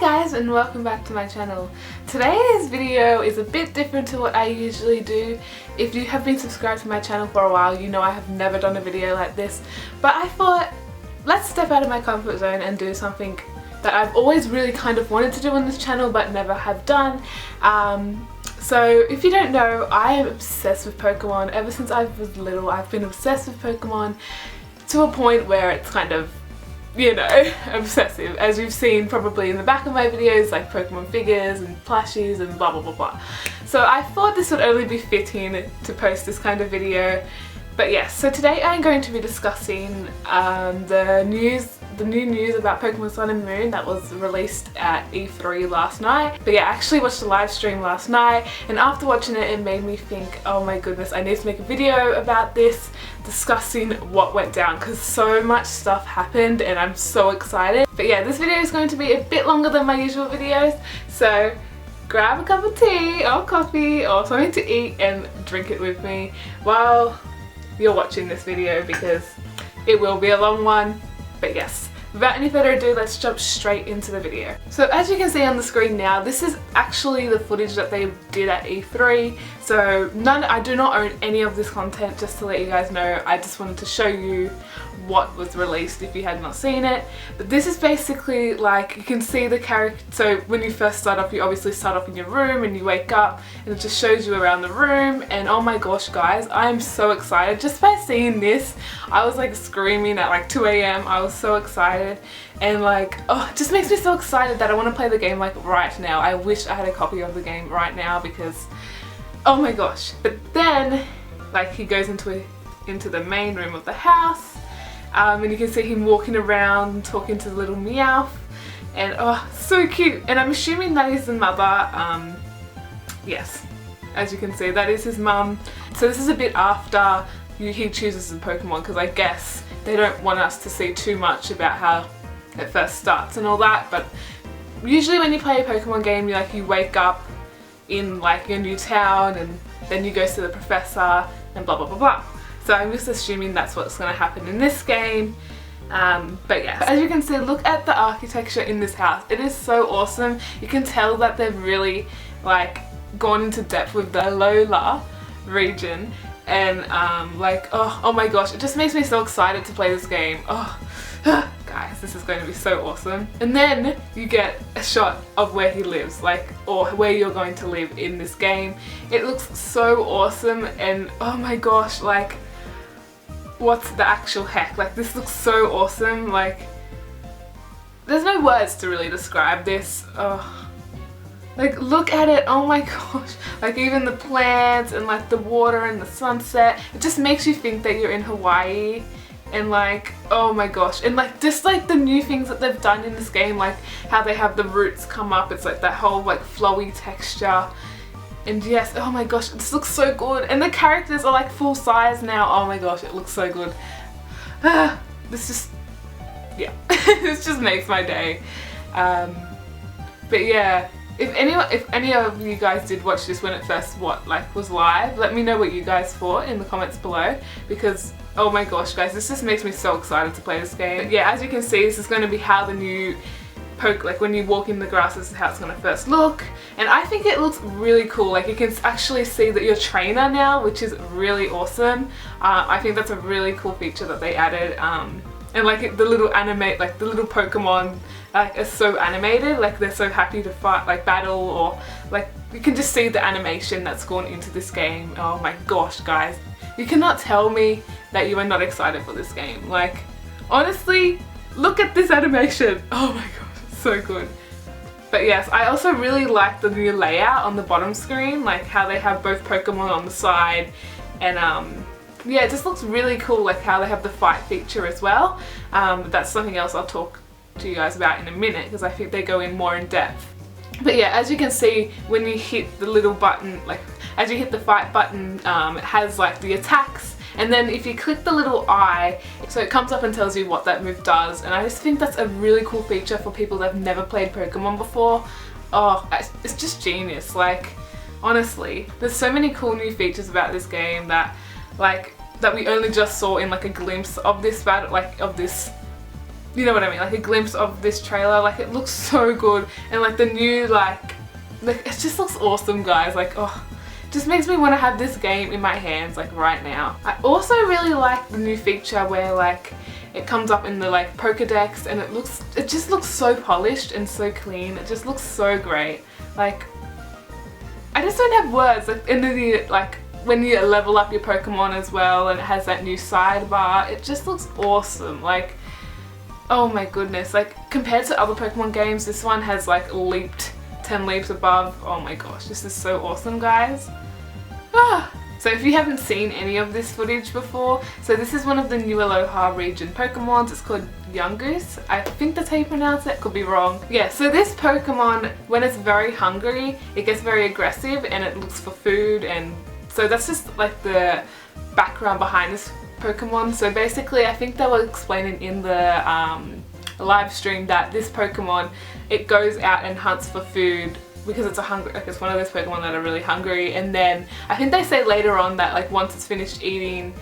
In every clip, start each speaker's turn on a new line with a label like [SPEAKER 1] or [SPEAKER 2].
[SPEAKER 1] Hi guys, and welcome back to my channel. Today's video is a bit different to what I usually do. If you have been subscribed to my channel for a while, you know I have never done a video like this, but I thought let's step out of my comfort zone and do something that I've always really kind of wanted to do on this channel but never have done. So if you don't know, I am obsessed with Pokemon. Ever since I was little, I've been obsessed with Pokemon to a point where it's kind of, you know, obsessive, as you've seen probably in the back of my videos, like Pokemon figures and plushies and blah blah blah blah. So I thought this would only be fitting to post this kind of video. But yes, so today I'm going to be discussing the new news about Pokemon Sun and Moon that was released at E3 last night. But yeah, I actually watched the live stream last night, and after watching it, it made me think, oh my goodness, I need to make a video about this, discussing what went down, because so much stuff happened and I'm so excited. But yeah, this video is going to be a bit longer than my usual videos, so grab a cup of tea or coffee or something to eat and drink it with me while you're watching this video, because it will be a long one. But yes, without any further ado, let's jump straight into the video. So as you can see on the screen now, this is actually the footage that they did at E3. So I do not own any of this content, just to let you guys know. I just wanted to show you what was released if you had not seen it. But this is basically like, you can see the character. So when you first start off, you obviously start off in your room and you wake up and it just shows you around the room. And oh my gosh guys, I am so excited. Just by seeing this, I was like screaming at like 2 AM. I was so excited, and like, oh, it just makes me so excited that I want to play the game like right now. I wish I had a copy of the game right now, because oh my gosh. But then like he goes into the main room of the house. And you can see him walking around talking to the little Meowth, and oh, so cute. And I'm assuming that is the mother. Yes, as you can see, that is his mum. So this is a bit after he chooses the Pokemon, because I guess they don't want us to see too much about how it first starts and all that. But usually when you play a Pokemon game, you wake up in like your new town, and then you go to the professor and blah blah blah blah. So I'm just assuming that's what's going to happen in this game. But yeah, as you can see, look at the architecture in this house. It is so awesome. You can tell that they've really like gone into depth with the Alola region, and like, oh my gosh, it just makes me so excited to play this game. Oh guys, this is going to be so awesome. And then you get a shot of where he lives, like, or where you're going to live in this game. It looks so awesome, and oh my gosh, like, what's the actual heck? Like, this looks so awesome. Like, there's no words to really describe this. Oh, like, look at it. Oh my gosh. Like, even the plants and like the water and the sunset, it just makes you think that you're in Hawaii. And like, oh my gosh, and like just like the new things that they've done in this game, like how they have the roots come up, it's like that whole like flowy texture. And yes, oh my gosh, this looks so good. And the characters are like full size now. Oh my gosh, it looks so good. This just, yeah, this just makes my day. But yeah, if any of you guys did watch this when it first was live, let me know what you guys thought in the comments below, because oh my gosh guys, this just makes me so excited to play this game. But yeah, as you can see, this is going to be how the new like when you walk in the grass, this is how it's going to first look. And I think it looks really cool. Like, you can actually see that you're a trainer now, which is really awesome. I think that's a really cool feature that they added. And like the little like the little Pokemon like are so animated, like they're so happy to fight, like battle, or like you can just see the animation that's gone into this game. Oh my gosh guys, you cannot tell me that you are not excited for this game. Like, honestly, look at this animation. Oh my gosh, it's so good. But yes, I also really like the new layout on the bottom screen, like how they have both Pokemon on the side, and yeah, it just looks really cool, like how they have the fight feature as well. But that's something else I'll talk to you guys about in a minute, because I think they go in more in depth. But yeah, as you can see, when you hit the little button, like as you hit the fight button, it has like the attacks, and then if you click the little eye, so it comes up and tells you what that move does. And I just think that's a really cool feature for people that have never played Pokemon before. Oh, it's just genius. Like, honestly, there's so many cool new features about this game that we only just saw in like a glimpse of this battle, like of this you know what I mean, like a glimpse of this trailer. Like it looks so good, and like the new like it just looks awesome, guys. Like, oh, just makes me want to have this game in my hands like right now. I also really like the new feature where like it comes up in the like Pokédex, and it just looks so polished and so clean. It just looks so great. Like, I just don't have words. Like, and then you, like when you level up your Pokemon as well, and it has that new sidebar, it just looks awesome. Like, oh my goodness, like compared to other Pokemon games, this one has like leaped 10 leaps above. Oh my gosh, this is so awesome, guys. So if you haven't seen any of this footage before, so this is one of the new Aloha region Pokemons. It's called Yungoos. I think that's how you pronounce it, could be wrong. Yeah, so this Pokemon, when it's very hungry, it gets very aggressive and it looks for food, and so that's just like the background behind this Pokemon. So basically, I think they were explaining in the live stream that this Pokemon, it goes out and hunts for food because it's it's one of those Pokemon that are really hungry, and then I think they say later on that like once it's finished eating,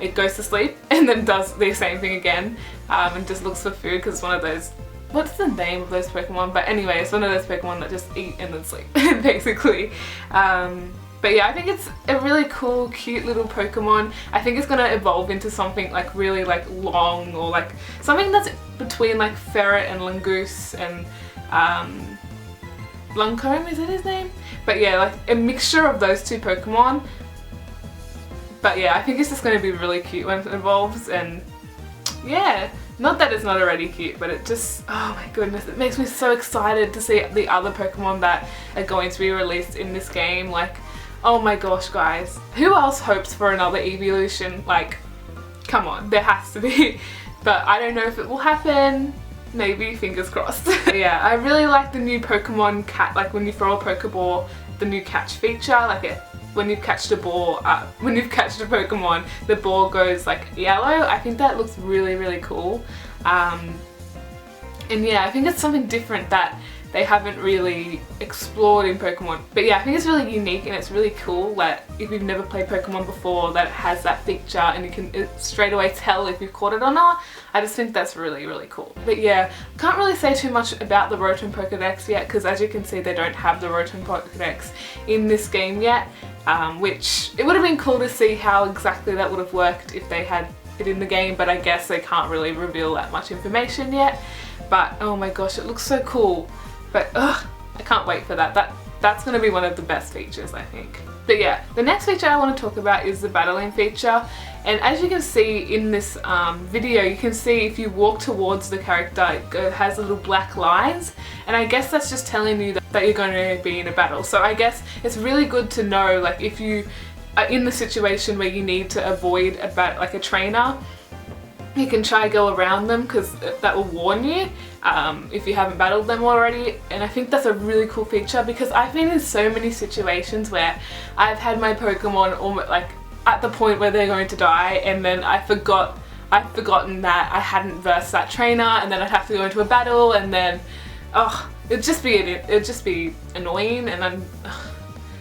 [SPEAKER 1] it goes to sleep and then does the same thing again, and just looks for food because it's one of those, what's the name of those Pokemon? But anyway, it's one of those Pokemon that just eat and then sleep basically. But yeah, I think it's a really cool, cute little Pokemon. I think it's gonna evolve into something like really like long, or like something that's between like Ferret and Langoose and Luncombe, is that his name? But yeah, like a mixture of those two Pokemon. But yeah, I think it's just going to be really cute when it evolves, and yeah, not that it's not already cute, but it just, oh my goodness, it makes me so excited to see the other Pokemon that are going to be released in this game. Like, oh my gosh, guys, who else hopes for another evolution? Like, come on, there has to be. But I don't know if it will happen. Maybe, fingers crossed. Yeah, I really like the new Pokemon like when you throw a Pokeball, the new catch feature. Like when you've catched a ball, when you've catched a Pokemon, the ball goes like yellow. I think that looks really, really cool. And yeah, I think it's something different that they haven't really explored in Pokemon. But yeah, I think it's really unique and it's really cool that if you've never played Pokemon before, that it has that feature and you can straight away tell if you've caught it or not. I just think that's really, really cool. But yeah, can't really say too much about the Rotom Pokedex yet, because as you can see, they don't have the Rotom Pokedex in this game yet, which it would have been cool to see how exactly that would have worked if they had it in the game, but I guess they can't really reveal that much information yet. But oh my gosh, it looks so cool. But ugh, I can't wait for that. That's going to be one of the best features, I think. But yeah, the next feature I want to talk about is the battling feature. And as you can see in this video, you can see if you walk towards the character, it has little black lines. And I guess that's just telling you that you're going to be in a battle. So I guess it's really good to know, like if you are in the situation where you need to avoid a trainer, you can try go around them, because that will warn you if you haven't battled them already. And I think that's a really cool feature, because I've been in so many situations where I've had my Pokemon almost like at the point where they're going to die, and then I've forgotten that I hadn't versed that trainer, and then I'd have to go into a battle, and then it'd just be annoying. And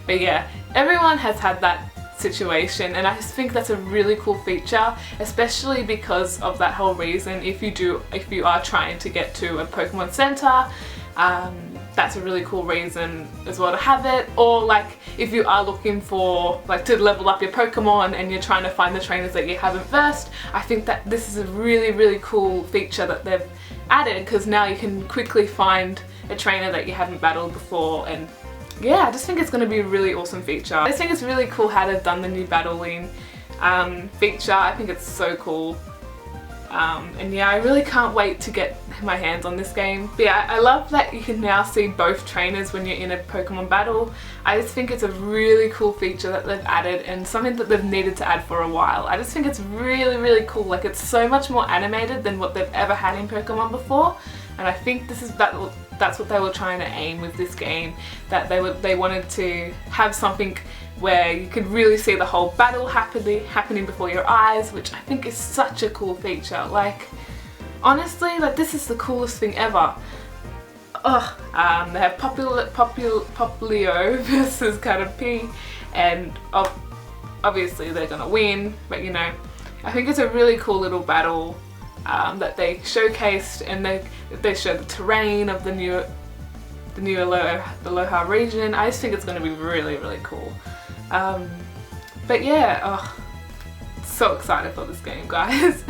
[SPEAKER 1] but yeah, everyone has had that situation, and I just think that's a really cool feature, especially because of that whole reason. If you are trying to get to a Pokemon Center, that's a really cool reason as well to have it. Or like if you are looking for like to level up your Pokemon and you're trying to find the trainers that you haven't versed, I think that this is a really, really cool feature that they've added, because now you can quickly find a trainer that you haven't battled before. And yeah, I just think it's going to be a really awesome feature. I just think it's really cool how they've done the new battling feature. I think it's so cool. And yeah, I really can't wait to get my hands on this game. But yeah, I love that you can now see both trainers when you're in a Pokemon battle. I just think it's a really cool feature that they've added, and something that they've needed to add for a while. I just think it's really, really cool. Like, it's so much more animated than what they've ever had in Pokemon before. And I think that's what they were trying to aim with this game, that they wanted to have something where you could really see the whole battle happening before your eyes, which I think is such a cool feature. Like, honestly, like this is the coolest thing ever. They have Popplio versus Caterpie, and obviously they're gonna win, but you know, I think it's a really cool little battle. that they showcased, and they showed the terrain of the new Aloha region. I just think it's going to be really, really cool. But yeah, oh, so excited for this game, guys.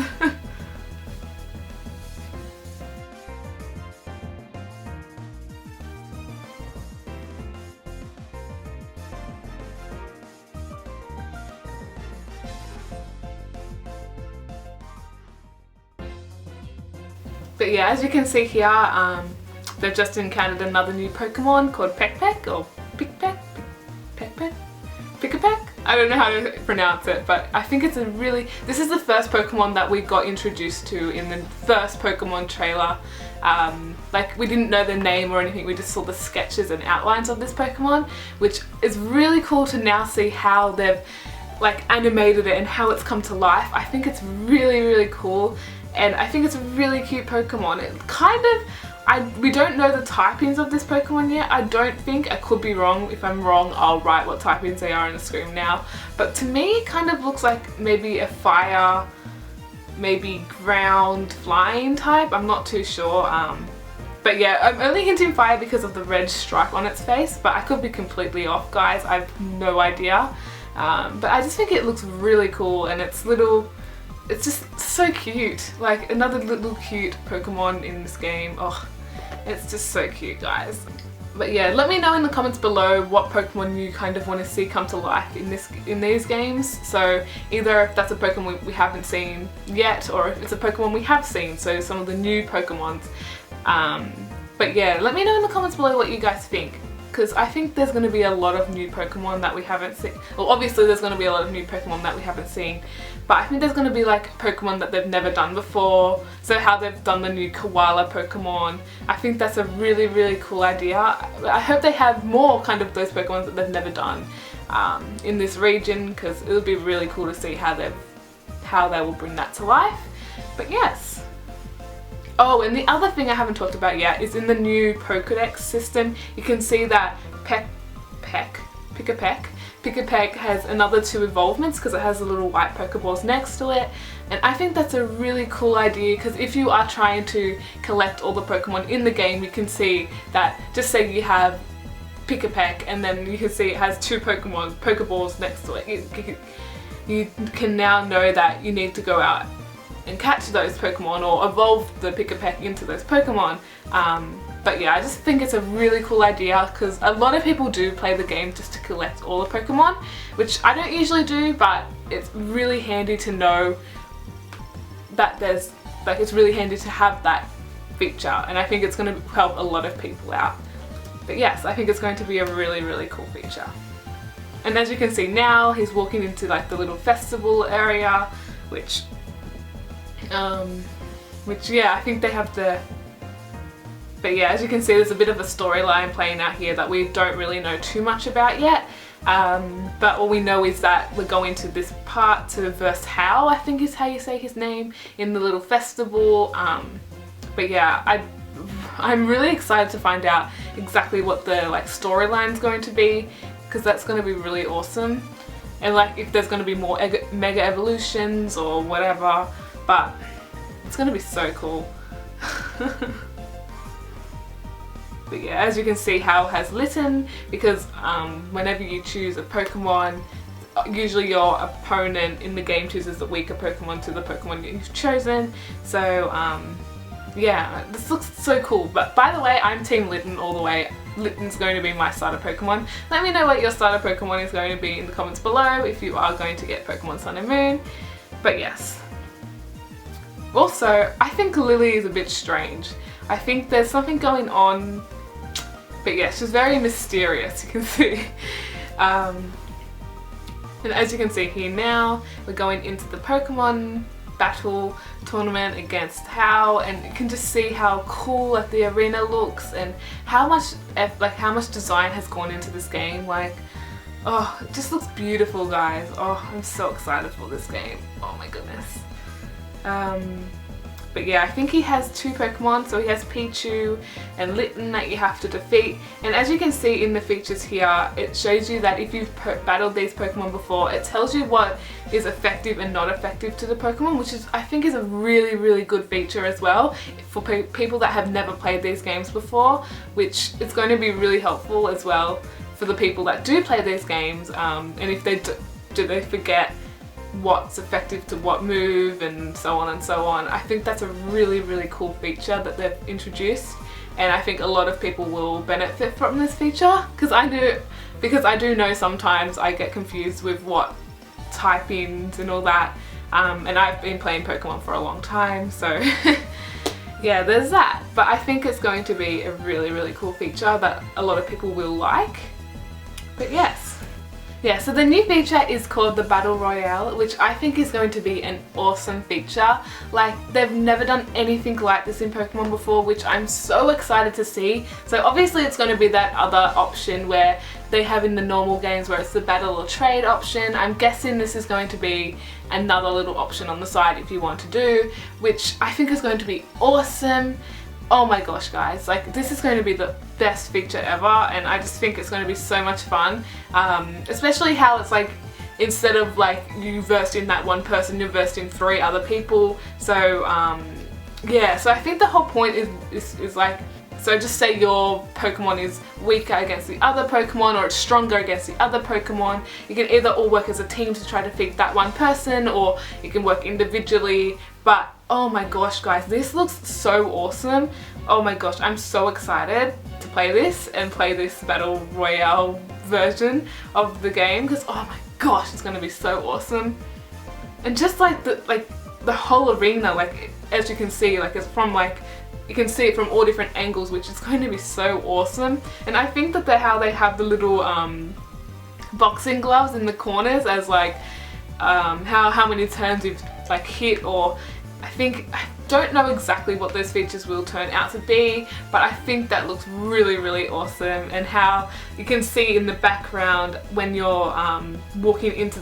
[SPEAKER 1] But yeah, as you can see here, they've just encountered another new Pokemon called Peck or Pick-Peck? Pick-a-Peck? I don't know how to pronounce it, but I think it's this is the first Pokemon that we got introduced to in the first Pokemon trailer. Like, we didn't know their name or anything, we just saw the sketches and outlines of this Pokemon, which is really cool to now see how they've like animated it and how it's come to life. I think it's really, really cool. And I think it's a really cute Pokemon. It kind of, we don't know the typings of this Pokemon yet. I don't think. I could be wrong. If I'm wrong, I'll write what typings they are on the screen now. But to me, it kind of looks like maybe a fire, maybe ground, flying type. I'm not too sure. But yeah, I'm only hinting fire because of the red stripe on its face. But I could be completely off, guys. I have no idea. But I just think it looks really cool, and it's just so cute. Like, another little cute Pokemon in this game. Oh, it's just so cute, guys. But yeah, let me know in the comments below what Pokemon you kind of want to see come to life in these games. So either if that's a Pokemon we haven't seen yet, or if it's a Pokemon we have seen, so some of the new Pokemons. But yeah, let me know in the comments below what you guys think, because I think there's going to be a lot of new Pokemon that we haven't seen. Well, obviously there's going to be a lot of new Pokemon that we haven't seen, but I think there's going to be like Pokemon that they've never done before. So how they've done the new Koala Pokemon, I think that's a really, really cool idea. I hope they have more kind of those Pokemon that they've never done in this region, because it'll be really cool to see how they will bring that to life. But yes. Oh, and the other thing I haven't talked about yet is in the new Pokedex system, you can see that Pick-a-Peck has another 2 evolvements because it has the little white Pokeballs next to it. And I think that's a really cool idea, because if you are trying to collect all the Pokemon in the game, you can see that, just say you have Pick-a-Peck and then you can see it has 2 Pokeballs next to it. You can now know that you need to go out and catch those Pokemon, or evolve the Pick-a-Peck into those Pokemon. But yeah, I just think it's a really cool idea, because a lot of people do play the game just to collect all the Pokemon, which I don't usually do, but it's really handy to know that it's really handy to have that feature, and I think it's going to help a lot of people out. But yes, I think it's going to be a really, really cool feature. And as you can see now, he's walking into like the little festival area, which yeah, I think they have but yeah, as you can see, there's a bit of a storyline playing out here that we don't really know too much about yet. But all we know is that we're going to this part to verse How, I think is how you say his name, in the little festival. But yeah, I'm really excited to find out exactly what the like storyline's going to be, because that's going to be really awesome. And like, if there's going to be more mega evolutions or whatever. But it's going to be so cool. But yeah, as you can see, Hal has Litten, because whenever you choose a Pokemon, usually your opponent in the game chooses the weaker Pokemon to the Pokemon you've chosen. So yeah, this looks so cool. But by the way, I'm Team Litten all the way. Litten's going to be my starter Pokemon. Let me know what your starter Pokemon is going to be in the comments below if you are going to get Pokemon Sun and Moon. But yes. Also, I think Lily is a bit strange. I think there's something going on, but yeah, she's very mysterious, you can see. And as you can see here now, we're going into the Pokemon battle tournament against Hal, and you can just see how cool like the arena looks, and how much design has gone into this game. Like, oh, it just looks beautiful, guys. Oh, I'm so excited for this game. Oh my goodness. But But yeah, I think he has 2 Pokemon. So he has Pichu and Litten that you have to defeat. And as you can see in the features here, it shows you that if you've battled these Pokemon before, it tells you what is effective and not effective to the Pokemon, which is, I think, is a really good feature as well for people that have never played these games before, which is going to be really helpful as well for the people that do play these games, and if they do they forget what's effective to what move and so on and so on. I think that's a really cool feature that they've introduced, and I think a lot of people will benefit from this feature, because I do know sometimes I get confused with what typings and all that, and I've been playing Pokemon for a long time, so yeah, there's that. But I think it's going to be a really cool feature that a lot of people will like. But yes. Yeah, so the new feature is called the Battle Royale, which I think is going to be an awesome feature. Like, they've never done anything like this in Pokemon before, which I'm so excited to see. So obviously it's going to be that other option where they have in the normal games where it's the battle or trade option. I'm guessing this is going to be another little option on the side if you want to do, which I think is going to be awesome. Oh my gosh, guys, like, this is going to be the best feature ever, and I just think it's going to be so much fun, especially how it's like, instead of like you versed in that one person, you're versed in 3 other people. So yeah, so I think the whole point is like, so just say your Pokemon is weaker against the other Pokemon, or it's stronger against the other Pokemon. You can either all work as a team to try to defeat that one person, or you can work individually. But oh my gosh, guys, this looks so awesome. Oh my gosh, I'm so excited to play this and play this Battle Royale version of the game, because oh my gosh, it's going to be so awesome. And just like the whole arena, like, as you can see, like, it's from like, you can see it from all different angles, which is going to be so awesome. And I think that how they have the little boxing gloves in the corners as like how many turns you've like hit, or I don't know exactly what those features will turn out to be, but I think that looks really awesome. And how you can see in the background when you're walking into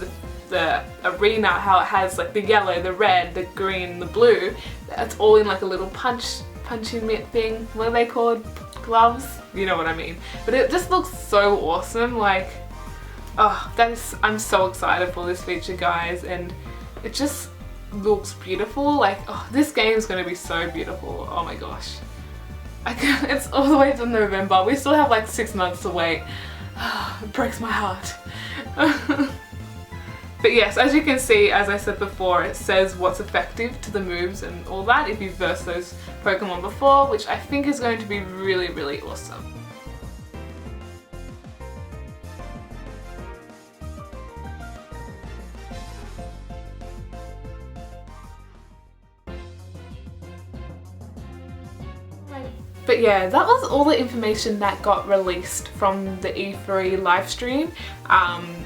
[SPEAKER 1] the arena, how it has like the yellow, the red, the green, the blue. It's all in like a little punching mitt thing. What are they called? Gloves? You know what I mean. But it just looks so awesome. Like, oh, I'm so excited for this feature, guys, and it just looks beautiful. Like, oh, this game is going to be so beautiful. Oh my gosh. It's all the way to November. We still have like 6 months to wait. It breaks my heart. But yes, as you can see, as I said before, it says what's effective to the moves and all that if you've versed those Pokemon before, which I think is going to be really awesome. But yeah, that was all the information that got released from the E3 live stream,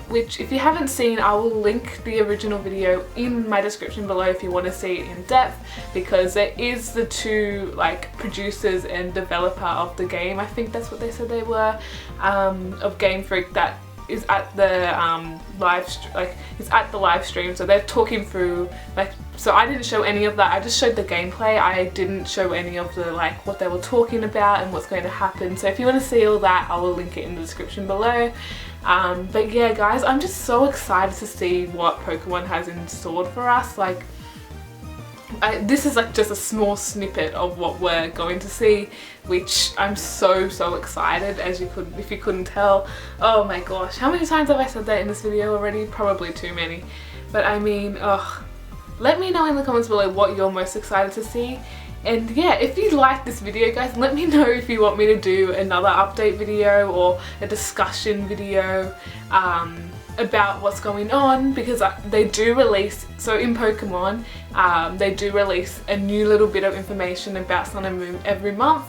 [SPEAKER 1] which if you haven't seen, I will link the original video in my description below if you want to see it in depth, because there is the 2 like producers and developer of the game, I think that's what they said they were, of Game Freak, that is at the live stream, so they're talking through, like, so I didn't show any of that, I just showed the gameplay. I didn't show any of the like what they were talking about and what's going to happen. So if you want to see all that, I will link it in the description below. But yeah, guys, I'm just so excited to see what Pokemon has in store for us. Like, this is like just a small snippet of what we're going to see, which I'm so excited, if you couldn't tell. Oh my gosh, how many times have I said that in this video already? Probably too many. But I mean, ugh. Let me know in the comments below what you're most excited to see. And yeah, if you like this video, guys, let me know if you want me to do another update video or a discussion video about what's going on, because they do release, so in Pokemon, they do release a new little bit of information about Sun and Moon every month.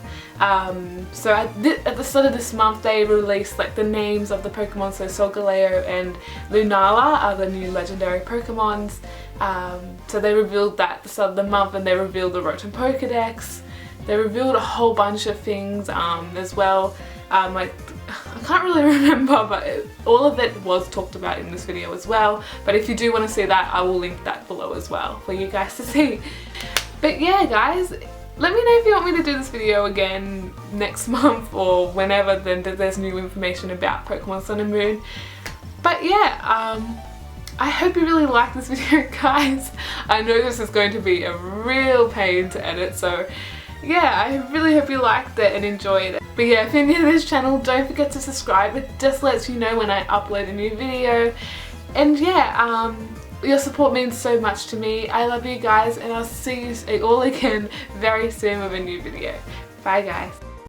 [SPEAKER 1] So at the start of this month, they released like the names of the Pokemon, so Solgaleo and Lunala are the new legendary Pokemons. So they revealed that at the start of the month, and they revealed the Rotom Pokedex. They revealed a whole bunch of things as well. Like, I can't really remember, but all of it was talked about in this video as well. But if you do want to see that, I will link that below as well for you guys to see. But yeah guys, let me know if you want me to do this video again next month or whenever then there's new information about Pokemon Sun and Moon. But yeah, I hope you really like this video guys. I know this is going to be a real pain to edit, so yeah, I really hope you liked it and enjoyed it. But yeah, if you're new to this channel, don't forget to subscribe. It just lets you know when I upload a new video. And yeah, your support means so much to me. I love you guys, and I'll see you all again very soon with a new video. Bye guys.